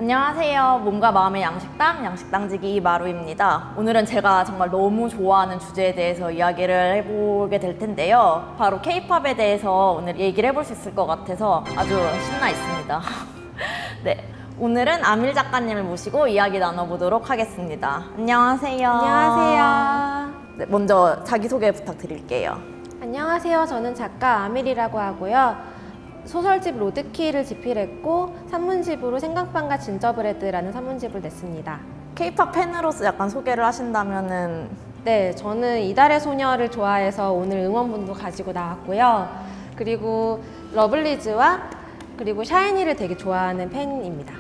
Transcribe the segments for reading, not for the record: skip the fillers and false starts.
안녕하세요. 몸과 마음의 양식당, 양식당지기 이마루입니다. 오늘은 제가 정말 너무 좋아하는 주제에 대해서 이야기를 해보게 될 텐데요. 바로 K-팝에 대해서 오늘 얘기를 해볼 수 있을 것 같아서 아주 신나 있습니다. 네, 오늘은 아밀 작가님을 모시고 이야기 나눠보도록 하겠습니다. 안녕하세요. 안녕하세요. 네, 먼저 자기소개 부탁드릴게요. 안녕하세요. 저는 작가 아밀이라고 하고요. 소설집 로드키를 집필했고 산문집으로 생강빵과 진저브레드라는 산문집을 냈습니다. K-팝 팬으로서 약간 소개를 하신다면은 네, 저는 이달의 소녀를 좋아해서 오늘 응원문도 가지고 나왔고요. 그리고 러블리즈와 그리고 샤이니를 되게 좋아하는 팬입니다.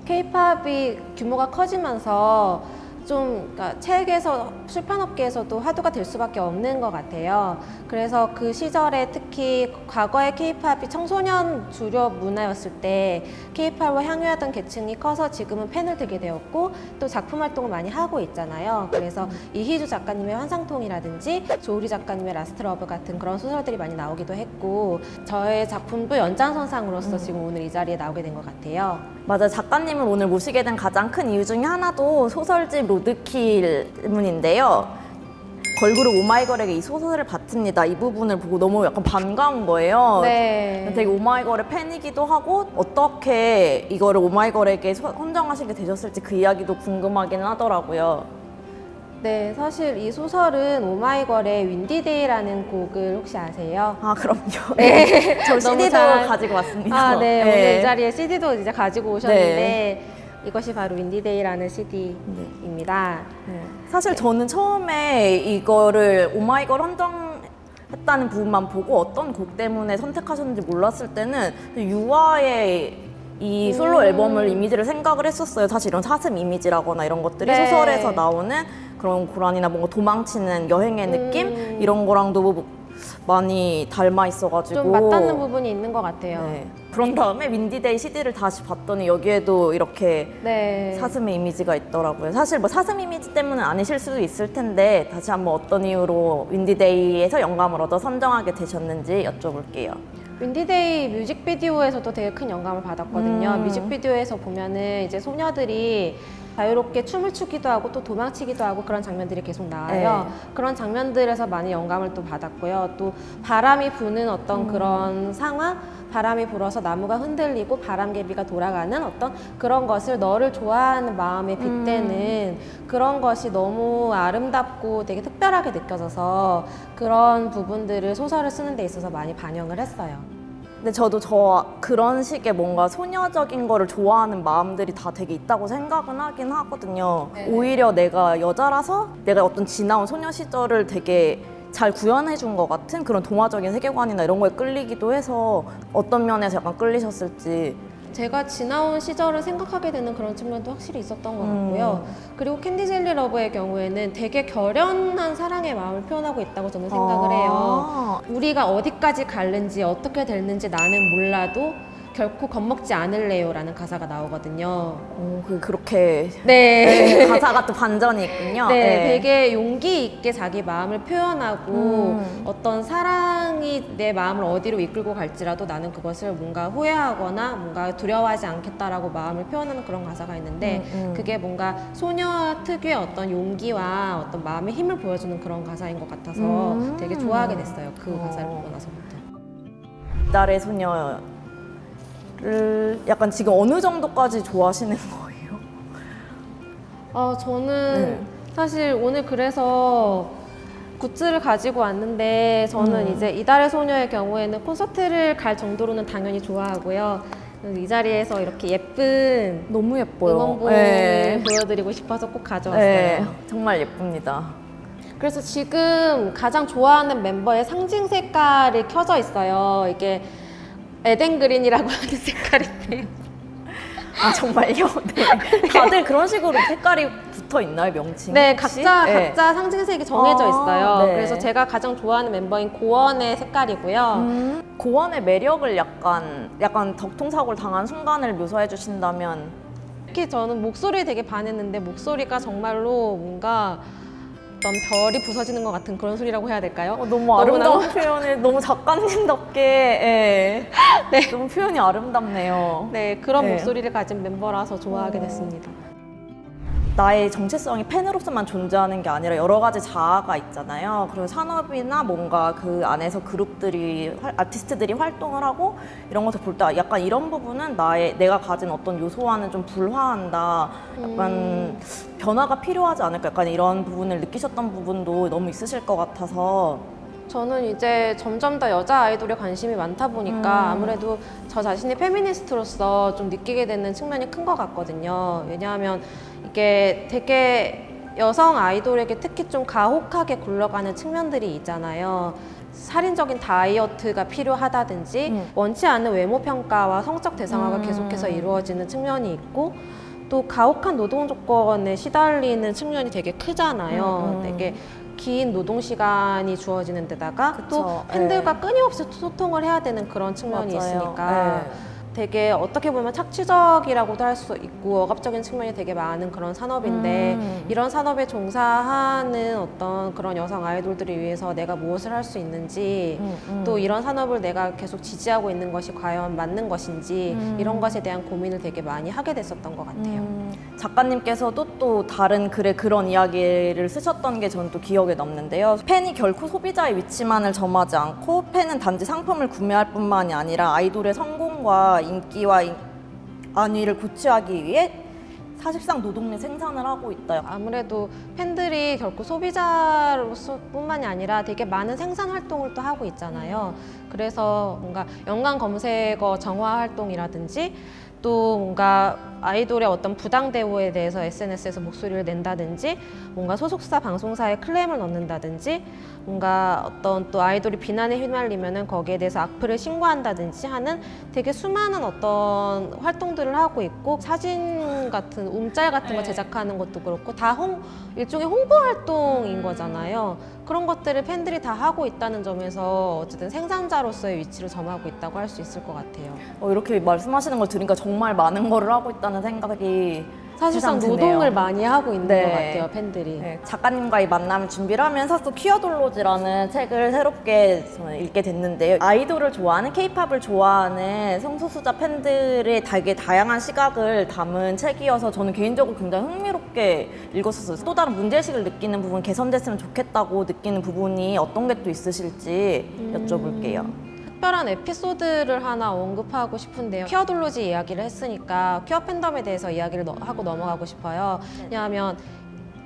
K-팝이 규모가 커지면서 좀 그러니까 책에서 출판업계에서도 화두가 될 수밖에 없는 것 같아요. 그래서 그 시절에 특히 과거의 K-팝이 청소년 주력 문화였을 때 K-팝을 향유하던 계층이 커서 지금은 팬을 들게 되었고 또 작품 활동을 많이 하고 있잖아요. 그래서 이희주 작가님의 환상통이라든지 조우리 작가님의 라스트 러브 같은 그런 소설들이 많이 나오기도 했고 저의 작품도 연장선상으로서 지금 오늘 이 자리에 나오게 된 것 같아요. 맞아요. 작가님을 오늘 모시게 된 가장 큰 이유 중에 하나도 소설집 로드킬 때문인데요. 걸그룹 오마이걸에게 이 소설을 바칩니다. 이 부분을 보고 너무 약간 반가운 거예요. 네. 되게 오마이걸의 팬이기도 하고 어떻게 이거를 오마이걸에게 선정하시게 되셨을지 그 이야기도 궁금하긴 하더라고요. 네, 사실 이 소설은 오마이걸의 윈디데이라는 곡을 혹시 아세요? 아, 그럼요. 네. 저 CD도 가지고 왔습니다. 아, 네. 네. 오늘 이 자리에 CD도 이제 가지고 오셨는데 네. 이것이 바로 윈디데이라는 CD입니다. 네. 사실 저는 처음에 이거를 오마이걸 헌정했다는 부분만 보고 어떤 곡 때문에 선택하셨는지 몰랐을 때는 유아의 이 솔로 앨범을 이미지를 생각을 했었어요. 사실 이런 사슴 이미지라거나 이런 것들이 네. 소설에서 나오는 그런 고란이나 뭔가 도망치는 여행의 느낌? 이런 거랑도 많이 닮아 있어가지고 좀 맞닿는 부분이 있는 것 같아요. 네. 그런 다음에 윈디데이 CD를 다시 봤더니 여기에도 이렇게 네. 사슴의 이미지가 있더라고요. 사실 뭐 사슴 이미지 때문은 아니실 수도 있을 텐데 다시 한번 어떤 이유로 윈디데이에서 영감을 얻어 선정하게 되셨는지 여쭤볼게요. 윈디데이 뮤직비디오에서도 되게 큰 영감을 받았거든요. 뮤직비디오에서 보면은 이제 소녀들이 자유롭게 춤을 추기도 하고 또 도망치기도 하고 그런 장면들이 계속 나와요. 네. 그런 장면들에서 많이 영감을 또 받았고요. 또 바람이 부는 어떤 그런 상황, 바람이 불어서 나무가 흔들리고 바람개비가 돌아가는 어떤 그런 것을 너를 좋아하는 마음에 빗대는 그런 것이 너무 아름답고 되게 특별하게 느껴져서 그런 부분들을 소설을 쓰는 데 있어서 많이 반영을 했어요. 근데 저도 그런 식의 뭔가 소녀적인 거를 좋아하는 마음들이 다 되게 있다고 생각은 하긴 하거든요. 네. 오히려 내가 여자라서 내가 어떤 지나온 소녀 시절을 되게 잘 구현해 준 것 같은 그런 동화적인 세계관이나 이런 거에 끌리기도 해서 어떤 면에서 약간 끌리셨을지. 제가 지나온 시절을 생각하게 되는 그런 측면도 확실히 있었던 것 같고요. 그리고 캔디젤리 러브의 경우에는 되게 결연한 사랑의 마음을 표현하고 있다고 저는 생각을 해요. 우리가 어디까지 갈는지 어떻게 될는지 나는 몰라도 결코 겁먹지 않을래요 라는 가사가 나오거든요. 그렇게 네. 네, 가사가 또 반전이 있군요. 네, 네. 되게 용기 있게 자기 마음을 표현하고 어떤 사랑이 내 마음을 어디로 이끌고 갈지라도 나는 그것을 뭔가 후회하거나 뭔가 두려워하지 않겠다라고 마음을 표현하는 그런 가사가 있는데 그게 뭔가 소녀 특유의 어떤 용기와 어떤 마음의 힘을 보여주는 그런 가사인 것 같아서 되게 좋아하게 됐어요. 그 가사를 보고 나서부터. 이달의 소녀를 약간 지금 어느 정도까지 좋아하시는 거예요? 저는 사실 오늘 그래서 굿즈를 가지고 왔는데 저는 이제 이달의 소녀의 경우에는 콘서트를 갈 정도로는 당연히 좋아하고요. 이 자리에서 이렇게 예쁜 너무 예뻐요. 응원봉을 네. 보여드리고 싶어서 꼭 가져왔어요. 네, 정말 예쁩니다. 그래서 지금 가장 좋아하는 멤버의 상징 색깔이 켜져 있어요. 이게 에덴 그린이라고 하는 색깔인데. 아, 정말요? 네. 다들 그런 식으로 색깔이 붙어 있나요, 명칭이? 네, 혹시? 각자 상징색이 정해져 있어요. 네. 그래서 제가 가장 좋아하는 멤버인 고원의 색깔이고요. 고원의 매력을 약간 덕통사고를 당한 순간을 묘사해 주신다면. 특히 저는 목소리에 되게 반했는데 목소리가 정말로 뭔가 어떤 별이 부서지는 것 같은 그런 소리라고 해야 될까요? 너무 아름다운 표현을 너무 작가님답게 예. 네. 너무 표현이 아름답네요. 네, 그런 네. 목소리를 가진 멤버라서 좋아하게 됐습니다. 나의 정체성이 팬으로서만 존재하는 게 아니라 여러 가지 자아가 있잖아요. 그리고 산업이나 뭔가 그 안에서 그룹들이, 아티스트들이 활동을 하고 이런 것을 볼 때 약간 이런 부분은 내가 가진 어떤 요소와는 좀 불화한다. 약간 변화가 필요하지 않을까. 약간 이런 부분을 느끼셨던 부분도 너무 있으실 것 같아서. 저는 이제 점점 더 여자 아이돌에 관심이 많다 보니까 아무래도 저 자신이 페미니스트로서 좀 느끼게 되는 측면이 큰 것 같거든요. 왜냐하면 이게 되게 여성 아이돌에게 특히 좀 가혹하게 굴러가는 측면들이 있잖아요. 살인적인 다이어트가 필요하다든지 원치 않는 외모 평가와 성적 대상화가 계속해서 이루어지는 측면이 있고 또 가혹한 노동 조건에 시달리는 측면이 되게 크잖아요. 되게 긴 노동 시간이 주어지는 데다가 그쵸. 또 팬들과 끊임없이 소통을 해야 되는 그런 측면이 맞아요. 있으니까 되게 어떻게 보면 착취적이라고도 할 수 있고 억압적인 측면이 되게 많은 그런 산업인데 이런 산업에 종사하는 어떤 그런 여성 아이돌들을 위해서 내가 무엇을 할 수 있는지 또 이런 산업을 내가 계속 지지하고 있는 것이 과연 맞는 것인지 이런 것에 대한 고민을 되게 많이 하게 됐었던 것 같아요. 작가님께서도 또 다른 글에 그런 이야기를 쓰셨던 게 저는 또 기억에 남는데요. 팬이 결코 소비자의 위치만을 점하지 않고 팬은 단지 상품을 구매할 뿐만이 아니라 아이돌의 성공과 인기와 안위를 고취하기 위해 사실상 노동력 생산을 하고 있다. 아무래도 팬들이 결코 소비자로서뿐만이 아니라 되게 많은 생산 활동을 또 하고 있잖아요. 그래서 뭔가 연관 검색어 정화 활동이라든지 또 뭔가 아이돌의 어떤 부당 대우에 대해서 SNS에서 목소리를 낸다든지 뭔가 소속사 방송사에 클레임을 넣는다든지 뭔가 어떤 또 아이돌이 비난에 휘말리면은 거기에 대해서 악플을 신고한다든지 하는 되게 수많은 어떤 활동들을 하고 있고 사진 같은 움짤 같은 거 제작하는 것도 그렇고 다 일종의 홍보 활동인 거잖아요. 그런 것들을 팬들이 다 하고 있다는 점에서 어쨌든 생산자로서의 위치를 점하고 있다고 할 수 있을 것 같아요. 이렇게 말씀하시는 걸 들으니까 정말 많은 거를 하고 있다는 생각이 사실상 노동을 많이 하고 있는 것 같아요, 팬들이. 네, 작가님과의 만남을 준비를 하면서 또 퀴어돌로즈라는 책을 새롭게 저는 읽게 됐는데요. 아이돌을 좋아하는, 케이팝을 좋아하는 성소수자 팬들의 되게 다양한 시각을 담은 책이어서 저는 개인적으로 굉장히 흥미롭게 읽었었어요. 또 다른 문제의식을 느끼는 부분, 개선됐으면 좋겠다고 느끼는 부분이 어떤 게 또 있으실지 여쭤볼게요. 특별한 에피소드를 하나 언급하고 싶은데요. 퀴어돌로지 이야기를 했으니까 퀴어 팬덤에 대해서 이야기를 하고 넘어가고 싶어요. 왜냐하면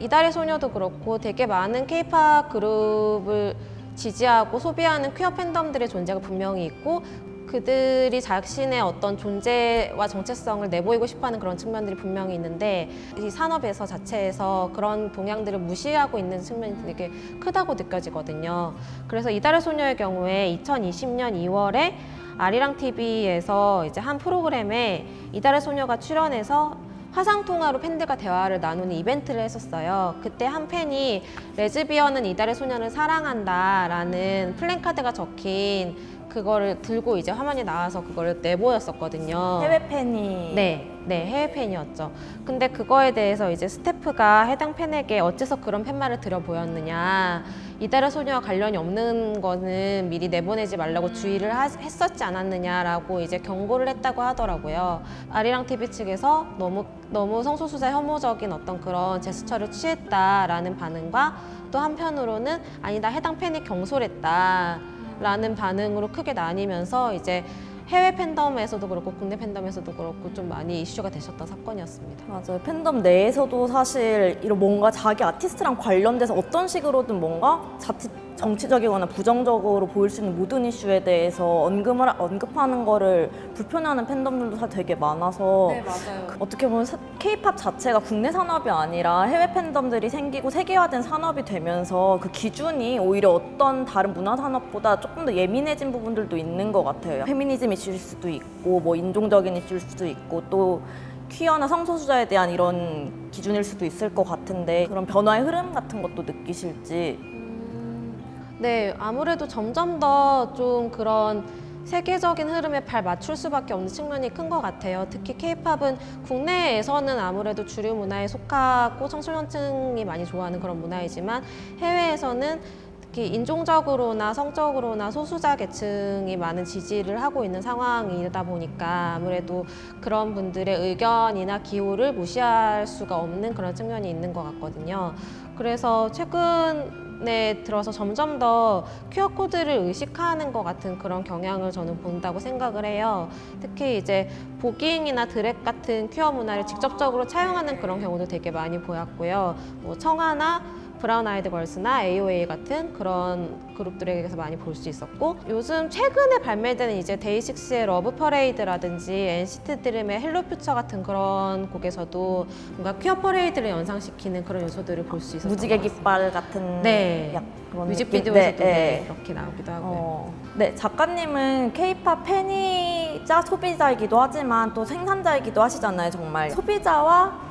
이달의 소녀도 그렇고 되게 많은 케이팝 그룹을 지지하고 소비하는 퀴어 팬덤들의 존재가 분명히 있고 그들이 자신의 어떤 존재와 정체성을 내보이고 싶어하는 그런 측면들이 분명히 있는데 이 산업에서 자체에서 그런 동향들을 무시하고 있는 측면이 되게 크다고 느껴지거든요. 그래서 이달의 소녀의 경우에 2020년 2월에 아리랑 TV에서 이제 한 프로그램에 이달의 소녀가 출연해서 화상통화로 팬들과 대화를 나누는 이벤트를 했었어요. 그때 한 팬이 레즈비언은 이달의 소녀를 사랑한다 라는 플랜카드가 적힌 그거를 들고 이제 화면에 나와서 그거를 내보였었거든요. 해외 팬이 네, 해외 팬이었죠. 근데 그거에 대해서 이제 스태프가 해당 팬에게 어째서 그런 팻말을 들여 보였느냐, 이달의 소녀와 관련이 없는 거는 미리 내보내지 말라고 주의를 했었지 않았느냐라고 이제 경고를 했다고 하더라고요. 아리랑 TV 측에서 너무 성소수자 혐오적인 어떤 그런 제스처를 취했다라는 반응과 또 한편으로는 아니다, 해당 팬이 경솔했다 라는 반응으로 크게 나뉘면서 이제 해외 팬덤에서도 그렇고 국내 팬덤에서도 그렇고 좀 많이 이슈가 되셨던 사건이었습니다. 맞아요. 팬덤 내에서도 사실 이런 뭔가 자기 아티스트랑 관련돼서 어떤 식으로든 뭔가 자칫 정치적이거나 부정적으로 보일 수 있는 모든 이슈에 대해서 언급하는 거를 불편해하는 팬덤들도 사실 되게 많아서 네, 맞아요. 어떻게 보면 케이팝 자체가 국내 산업이 아니라 해외 팬덤들이 생기고 세계화된 산업이 되면서 그 기준이 오히려 어떤 다른 문화 산업보다 조금 더 예민해진 부분들도 있는 것 같아요. 페미니즘 이슈일 수도 있고 뭐 인종적인 이슈일 수도 있고 또 퀴어나 성소수자에 대한 이런 기준일 수도 있을 것 같은데 그런 변화의 흐름 같은 것도 느끼실지. 네, 아무래도 점점 더 좀 그런 세계적인 흐름에 발 맞출 수밖에 없는 측면이 큰 것 같아요. 특히 K-팝은 국내에서는 아무래도 주류 문화에 속하고 청소년층이 많이 좋아하는 그런 문화이지만 해외에서는 특히 인종적으로나 성적으로나 소수자 계층이 많은 지지를 하고 있는 상황이다 보니까 아무래도 그런 분들의 의견이나 기호를 무시할 수가 없는 그런 측면이 있는 것 같거든요. 그래서 최근에 들어서 점점 더 큐어 코드를 의식하는 것 같은 그런 경향을 저는 본다고 생각을 해요. 특히 이제 보깅이나 드랙 같은 큐어 문화를 직접적으로 차용하는 그런 경우도 되게 많이 보였고요. 뭐 청아나 브라운 아이드 걸스나 AOA 같은 그런 그룹들에게서 많이 볼 수 있었고, 요즘 최근에 발매되는 이제 데이식스의 러브 퍼레이드라든지 NCT 드림의 헬로 퓨처 같은 그런 곡에서도 뭔가 퀴어 퍼레이드를 연상시키는 그런 요소들을 볼 수 있었던 무지개 것 같습니다. 깃발 같은 네, 그런 뮤직비디오에서도 느낌? 네, 이렇게 나오기도 하고요. 네, 작가님은 K-팝 팬이자 소비자이기도 하지만 또 생산자이기도 하시잖아요. 정말 소비자와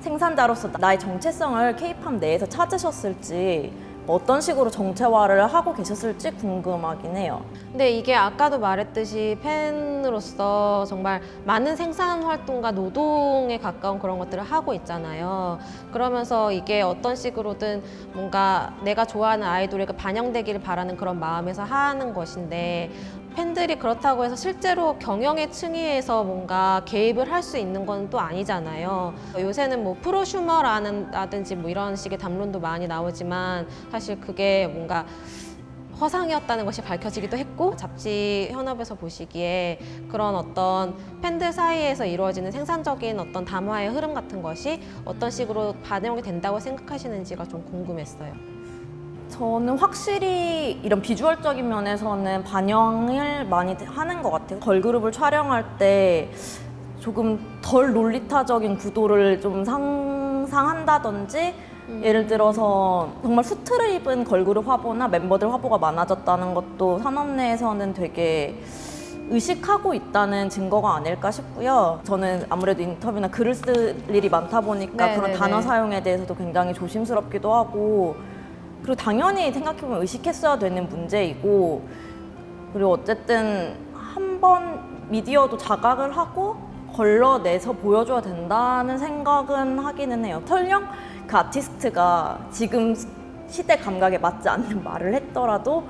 생산자로서 나의 정체성을 K-팝 내에서 찾으셨을지, 어떤 식으로 정체화를 하고 계셨을지 궁금하긴 해요. 근데 이게 아까도 말했듯이 팬으로서 정말 많은 생산 활동과 노동에 가까운 그런 것들을 하고 있잖아요. 그러면서 이게 어떤 식으로든 뭔가 내가 좋아하는 아이돌에게 반영되기를 바라는 그런 마음에서 하는 것인데, 팬들이 그렇다고 해서 실제로 경영의 층위에서 뭔가 개입을 할 수 있는 건 또 아니잖아요. 요새는 뭐 프로슈머라든지 뭐 이런 식의 담론도 많이 나오지만 사실 그게 뭔가 허상이었다는 것이 밝혀지기도 했고, 잡지 현업에서 보시기에 그런 어떤 팬들 사이에서 이루어지는 생산적인 어떤 담화의 흐름 같은 것이 어떤 식으로 반영이 된다고 생각하시는지가 좀 궁금했어요. 저는 확실히 이런 비주얼적인 면에서는 반영을 많이 하는 것 같아요. 걸그룹을 촬영할 때 조금 덜 롤리타적인 구도를 좀 상상한다든지, 예를 들어서 정말 수트를 입은 걸그룹 화보나 멤버들 화보가 많아졌다는 것도 산업 내에서는 되게 의식하고 있다는 증거가 아닐까 싶고요. 저는 아무래도 인터뷰나 글을 쓸 일이 많다 보니까 그런 단어 사용에 대해서도 굉장히 조심스럽기도 하고, 그리고 당연히 생각해보면 의식했어야 되는 문제이고, 그리고 어쨌든 한번 미디어도 자각을 하고 걸러내서 보여줘야 된다는 생각은 하기는 해요. 설령 그 아티스트가 지금 시대 감각에 맞지 않는 말을 했더라도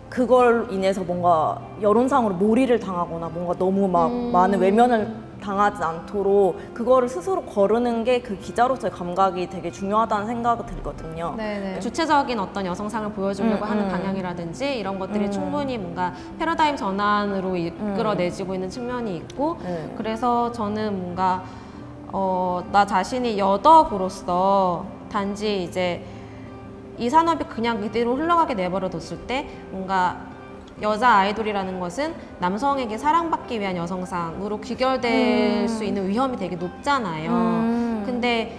그걸 인해서 뭔가 여론상으로 몰이를 당하거나 뭔가 너무 막 많은 외면을 당하지 않도록 그거를 스스로 거르는 게 그 기자로서의 감각이 되게 중요하다는 생각이 들거든요. 네네. 주체적인 어떤 여성상을 보여주려고 하는 방향이라든지 이런 것들이 충분히 뭔가 패러다임 전환으로 이끌어내지고 있는 측면이 있고, 그래서 저는 뭔가 나 자신이 여덕으로서 단지 이제 이 산업이 그냥 그대로 흘러가게 내버려뒀을 때 뭔가 여자 아이돌이라는 것은 남성에게 사랑받기 위한 여성상으로 귀결될 수 있는 위험이 되게 높잖아요. 근데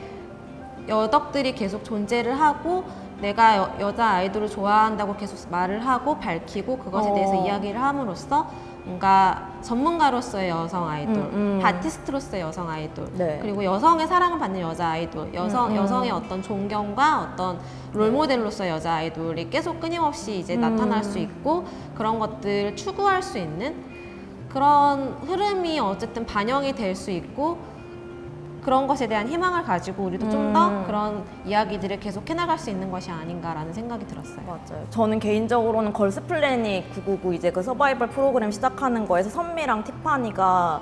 여덕들이 계속 존재를 하고 내가 여자 아이돌을 좋아한다고 계속 말을 하고 밝히고 그것에 대해서 이야기를 함으로써 뭔가 전문가로서의 여성 아이돌, 아티스트로서의 여성 아이돌, 그리고 여성의 사랑을 받는 여자 아이돌, 여성의 어떤 존경과 어떤 롤모델로서의 여자 아이돌이 계속 끊임없이 이제 나타날 수 있고, 그런 것들을 추구할 수 있는 그런 흐름이 어쨌든 반영이 될 수 있고, 그런 것에 대한 희망을 가지고 우리도 좀 더 그런 이야기들을 계속 해나갈 수 있는 것이 아닌가라는 생각이 들었어요. 맞아요. 저는 개인적으로는 걸스 플래닛 999 이제 그 서바이벌 프로그램 시작하는 거에서 선미랑 티파니가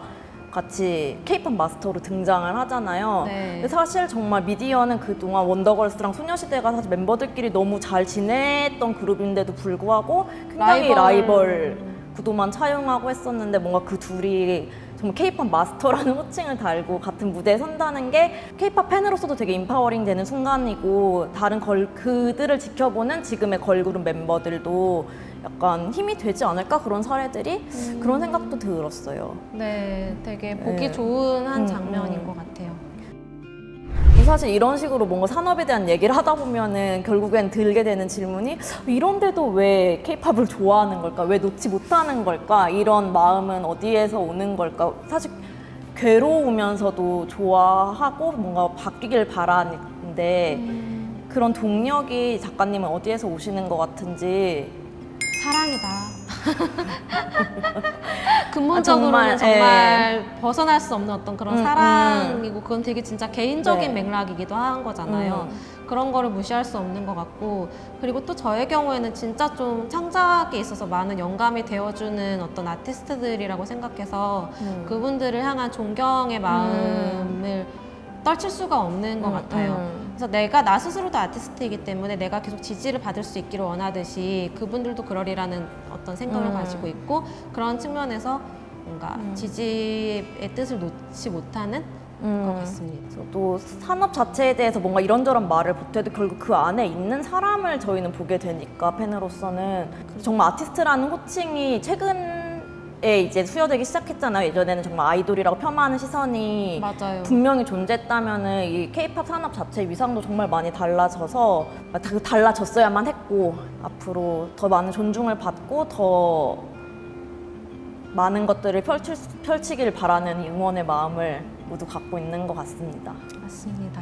같이 K-팝 마스터로 등장을 하잖아요. 근데 사실 정말 미디어는 그동안 원더걸스랑 소녀시대가 사실 멤버들끼리 너무 잘 지냈던 그룹인데도 불구하고 굉장히 라이벌 구도만 차용하고 했었는데, 뭔가 그 둘이 정말 K-팝 마스터라는 호칭을 달고 같은 무대에 선다는 게 K-팝 팬으로서도 되게 인파워링 되는 순간이고, 다른 그들을 지켜보는 지금의 걸그룹 멤버들도 약간 힘이 되지 않을까, 그런 사례들이 그런 생각도 들었어요. 네, 되게 보기 좋은 한 장면인 것 같아요. 사실 이런 식으로 뭔가 산업에 대한 얘기를 하다 보면은 결국엔 들게 되는 질문이, 이런데도 왜 K-팝을 좋아하는 걸까? 왜 놓지 못하는 걸까? 이런 마음은 어디에서 오는 걸까? 사실 괴로우면서도 좋아하고 뭔가 바뀌길 바라는데, 그런 동력이 작가님은 어디에서 오시는 것 같은지. 사랑이다. 근본적으로는 정말 벗어날 수 없는 어떤 그런 사랑이고 그건 되게 진짜 개인적인 네. 맥락이기도 한 거잖아요. 그런 거를 무시할 수 없는 것 같고 그리고 또 저의 경우에는 진짜 좀 창작에 있어서 많은 영감이 되어주는 어떤 아티스트들이라고 생각해서 그분들을 향한 존경의 마음을 떨칠 수가 없는 것 같아요. 그래서 내가 나 스스로도 아티스트이기 때문에 내가 계속 지지를 받을 수 있기를 원하듯이 그분들도 그러리라는 어떤 생각을 가지고 있고 그런 측면에서 뭔가 지지의 뜻을 놓지 못하는 것 같습니다. 또 산업 자체에 대해서 뭔가 이런저런 말을 보태도 결국 그 안에 있는 사람을 저희는 보게 되니까 팬으로서는 정말 아티스트라는 호칭이 최근에 이제 수여되기 시작했잖아요. 예전에는 정말 아이돌이라고 폄하하는 시선이 맞아요. 분명히 존재했다면은 이 K-팝 산업 자체의 위상도 정말 많이 달라져서 달라졌어야만 했고 앞으로 더 많은 존중을 받고 더 많은 것들을 펼치길 바라는 이 응원의 마음을 모두 갖고 있는 것 같습니다. 맞습니다.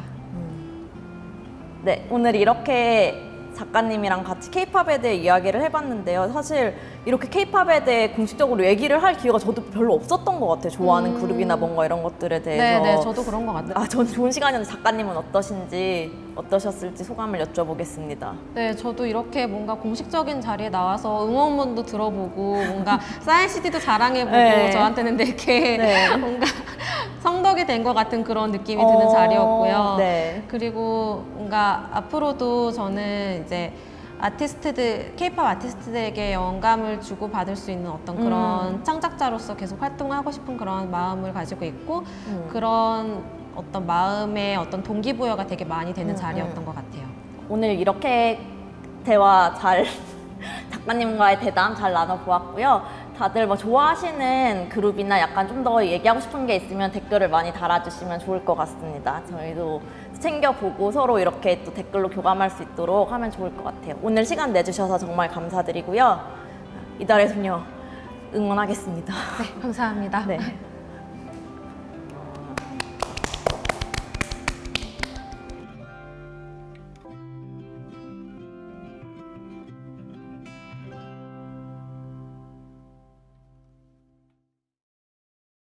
네, 오늘 이렇게 작가님이랑 같이 K-팝에 대해 이야기를 해봤는데요. 사실 이렇게 K-팝에 대해 공식적으로 얘기를 할 기회가 저도 별로 없었던 것 같아요. 좋아하는 그룹이나 뭔가 이런 것들에 대해서. 네, 저도 그런 것 같아요. 저는 좋은 시간이었는데 작가님은 어떠셨을지 소감을 여쭤보겠습니다. 네, 저도 이렇게 뭔가 공식적인 자리에 나와서 응원문도 들어보고 뭔가 사인 CD도 자랑해보고 네. 저한테는 되게 네. 뭔가 성덕이 된 것 같은 그런 느낌이 드는 자리였고요. 네. 그리고 뭔가 앞으로도 저는 이제 K-팝 아티스트들에게 영감을 주고 받을 수 있는 어떤 그런 창작자로서 계속 활동하고 싶은 그런 마음을 가지고 있고 그런 어떤 마음의 어떤 동기부여가 되게 많이 되는 자리였던 것 같아요. 오늘 이렇게 대화 작가님과의 대담 잘 나눠보았고요. 다들 뭐 좋아하시는 그룹이나 약간 좀 더 얘기하고 싶은 게 있으면 댓글을 많이 달아주시면 좋을 것 같습니다. 저희도 챙겨보고 서로 이렇게 또 댓글로 교감할 수 있도록 하면 좋을 것 같아요. 오늘 시간 내주셔서 정말 감사드리고요. 이달의 소녀 응원하겠습니다. 네, 감사합니다. 네.